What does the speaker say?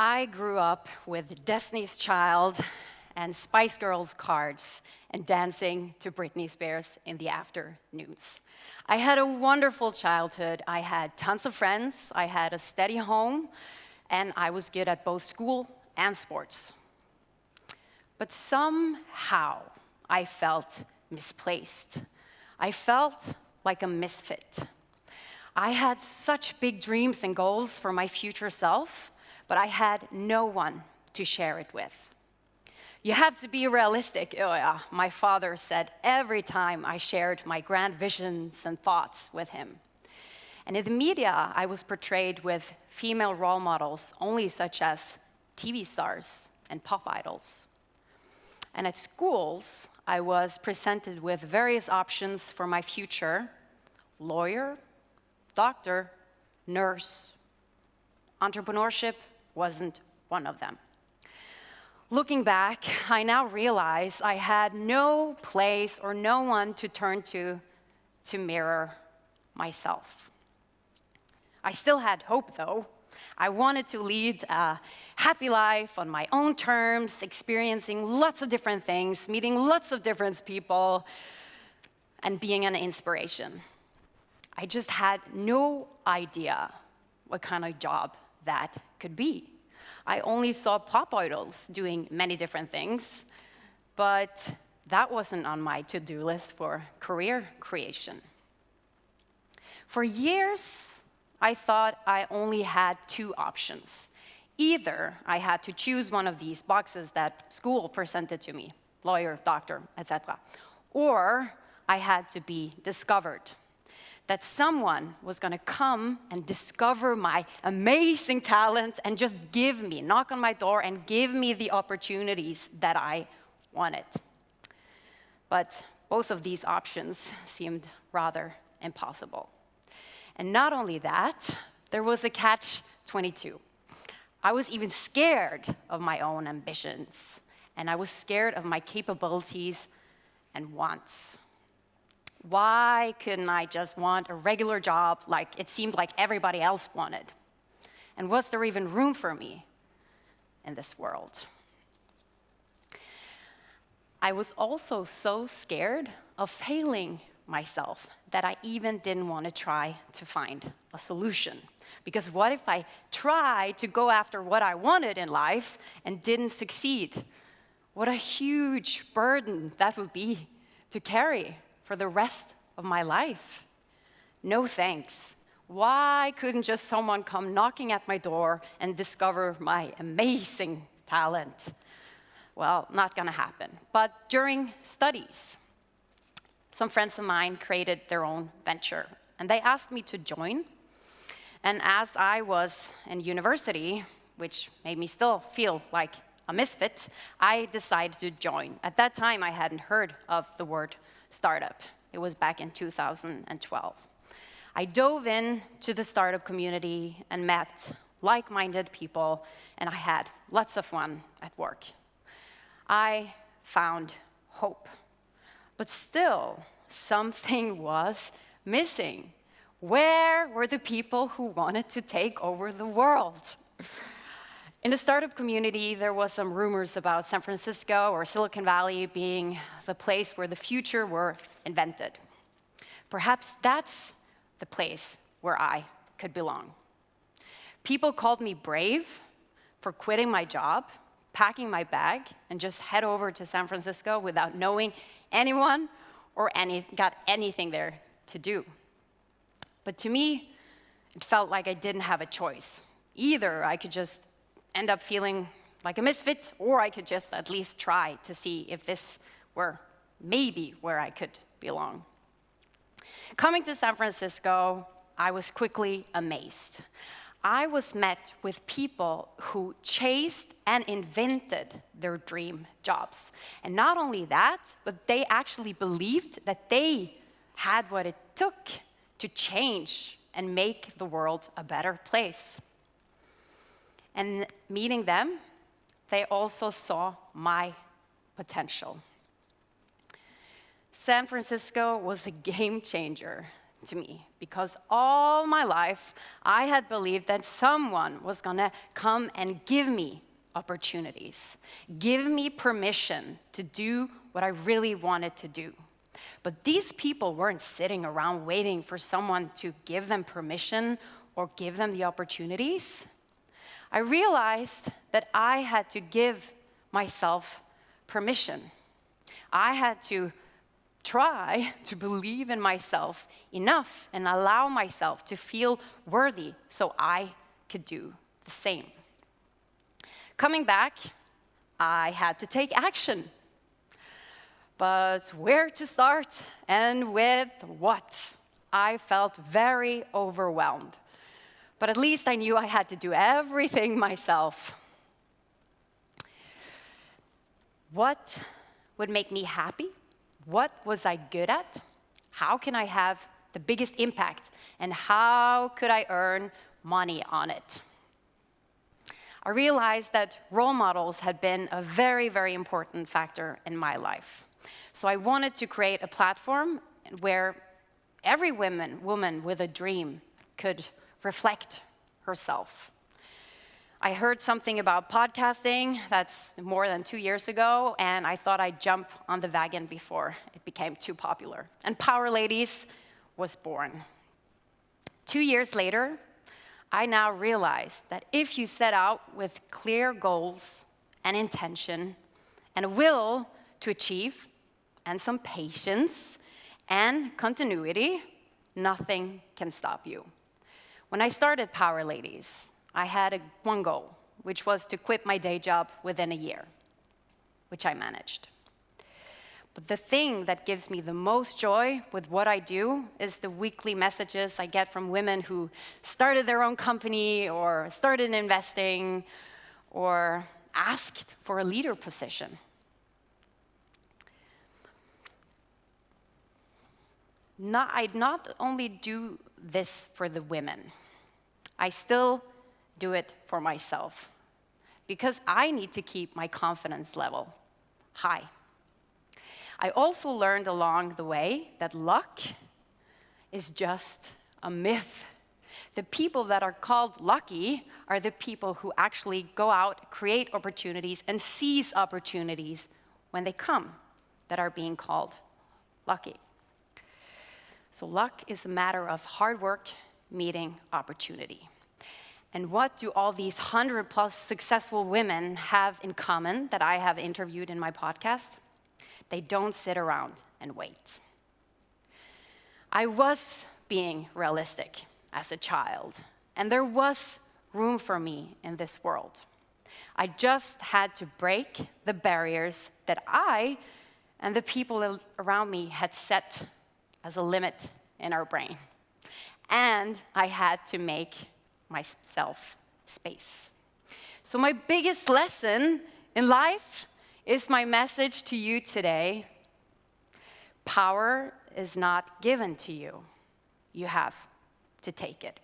I grew up with Destiny's Child and Spice Girls cards and dancing to Britney Spears in the afternoons. I had a wonderful childhood. I had tons of friends, I had a steady home, and I was good at both school and sports. But somehow I felt misplaced. I felt like a misfit. I had such big dreams and goals for my future self, but I had no one to share it with. You have to be realistic, Yrja, my father said every time I shared my grand visions and thoughts with him. And in the media, I was portrayed with female role models only such as TV stars and pop idols. And at schools, I was presented with various options for my future: lawyer, doctor, nurse. Entrepreneurship wasn't one of them. Looking back, I now realize I had no place or no one to turn to mirror myself. I still had hope, though. I wanted to lead a happy life on my own terms, experiencing lots of different things, meeting lots of different people, and being an inspiration. I just had no idea what kind of job that could be. I only saw pop idols doing many different things, but that wasn't on my to-do list for career creation. For years, I thought I only had two options. Either I had to choose one of these boxes that school presented to me, lawyer, doctor, etc., or I had to be discovered. That someone was going to come and discover my amazing talent and just knock on my door and give me the opportunities that I wanted. But both of these options seemed rather impossible. And not only that, there was a catch-22. I was even scared of my own ambitions, and I was scared of my capabilities and wants. Why couldn't I just want a regular job like it seemed like everybody else wanted? And was there even room for me in this world? I was also so scared of failing myself that I even didn't want to try to find a solution. Because what if I tried to go after what I wanted in life and didn't succeed? What a huge burden that would be to carry for the rest of my life. No thanks. Why couldn't just someone come knocking at my door and discover my amazing talent? Well, not gonna happen. But during studies, some friends of mine created their own venture, and they asked me to join. And as I was in university, which made me still feel like a misfit, I decided to join. At that time, I hadn't heard of the word startup. It was back in 2012. I dove into the startup community and met like-minded people, and I had lots of fun at work. I found hope. But still, something was missing. Where were the people who wanted to take over the world? In the startup community, there was some rumors about San Francisco or Silicon Valley being the place where the future were invented. Perhaps that's the place where I could belong. People called me brave for quitting my job, packing my bag, and just head over to San Francisco without knowing anyone or got anything there to do. But to me, it felt like I didn't have a choice. Either I could just end up feeling like a misfit, or I could just at least try to see if this were maybe where I could belong. Coming to San Francisco, I was quickly amazed. I was met with people who chased and invented their dream jobs. And not only that, but they actually believed that they had what it took to change and make the world a better place. And meeting them, they also saw my potential. San Francisco was a game changer to me because all my life I had believed that someone was gonna come and give me opportunities, give me permission to do what I really wanted to do. But these people weren't sitting around waiting for someone to give them permission or give them the opportunities. I realized that I had to give myself permission. I had to try to believe in myself enough and allow myself to feel worthy so I could do the same. Coming back, I had to take action. But where to start and with what? I felt very overwhelmed. But at least I knew I had to do everything myself. What would make me happy? What was I good at? How can I have the biggest impact? And how could I earn money on it? I realized that role models had been a very, very important factor in my life. So I wanted to create a platform where every woman with a dream could reflect herself. I heard something about podcasting that's more than 2 years ago, and I thought I'd jump on the wagon before it became too popular. And Power Ladies was born. 2 years later, I now realize that if you set out with clear goals and intention and a will to achieve, and some patience and continuity, nothing can stop you. When I started Power Ladies, I had one goal, which was to quit my day job within a year, which I managed. But the thing that gives me the most joy with what I do is the weekly messages I get from women who started their own company or started investing or asked for a leader position. I not only do this for the women, I still do it for myself because I need to keep my confidence level high. I also learned along the way that luck is just a myth. The people that are called lucky are the people who actually go out, create opportunities, and seize opportunities when they come that are being called lucky. So luck is a matter of hard work meeting opportunity. And what do all these 100+ successful women have in common that I have interviewed in my podcast? They don't sit around and wait. I was being realistic as a child, and there was room for me in this world. I just had to break the barriers that I and the people around me had set as a limit in our brain. And I had to make myself space. So my biggest lesson in life is my message to you today. Power is not given to you. You have to take it.